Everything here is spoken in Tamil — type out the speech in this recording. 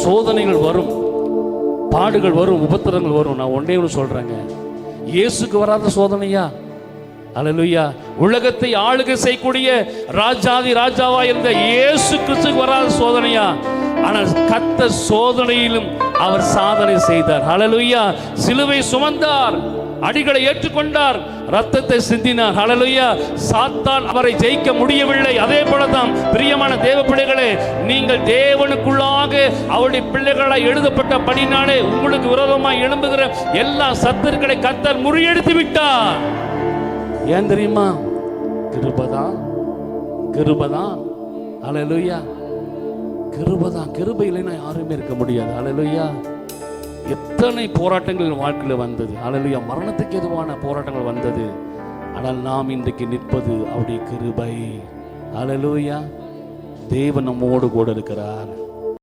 சோதனைகள் வரும், பாடுகள் வரும், உபத்திரங்கள் வரும். நான் ஒன்றே ஒன்று சொல்றேங்க, இயேசுக்கு வராத சோதனையா? அல்லேலூயா. உலகத்தை ஆளுகை செய்யக்கூடிய ராஜாதி ராஜாவா இருந்த இயேசு கிறிஸ்துக்கு வராத சோதனையா? ஆனால் கர்த்தர் சோதனையிலும் அவர் சாதனை செய்தார். அல்லேலூயா. சிலுவை சுமந்தார், அடிகளை ஏற்றுக்கொண்டார், ரத்தத்தை சிந்தினார். அல்லேலூயா. சாத்தான் அவரை ஜெயிக்க முடியவில்லை. அதே போலதான் பிரியமான தேவ பிள்ளைகளே, நீங்கள் தேவனுக்குள்ளாக அவருடைய பிள்ளைகளாய் எழுதப்பட்ட படினாலே உங்களுக்கு விரோதமாய் எழும்புகிற எல்லா சத்துருக்களை கர்த்தர் முறியடித்து விட்டார். ஏன் தெரியுமா? கிருபைதான், கிருபைதான். அல்லேலூயா. கிருபைதான். கிருபை இல்லைன்னா யாருமே இருக்க முடியாது. அல்லேலூயா. எத்தனை போராட்டங்கள் வாழ்க்கையில் வந்தது. அல்லேலூயா. மரணத்துக்கு எதுவான போராட்டங்கள் வந்தது. ஆனால் நாம் இன்றைக்கு நிற்பது அவருடைய கிருபை. அல்லேலூயா. தேவன் நம்மோடு கூட இருக்கிறார்.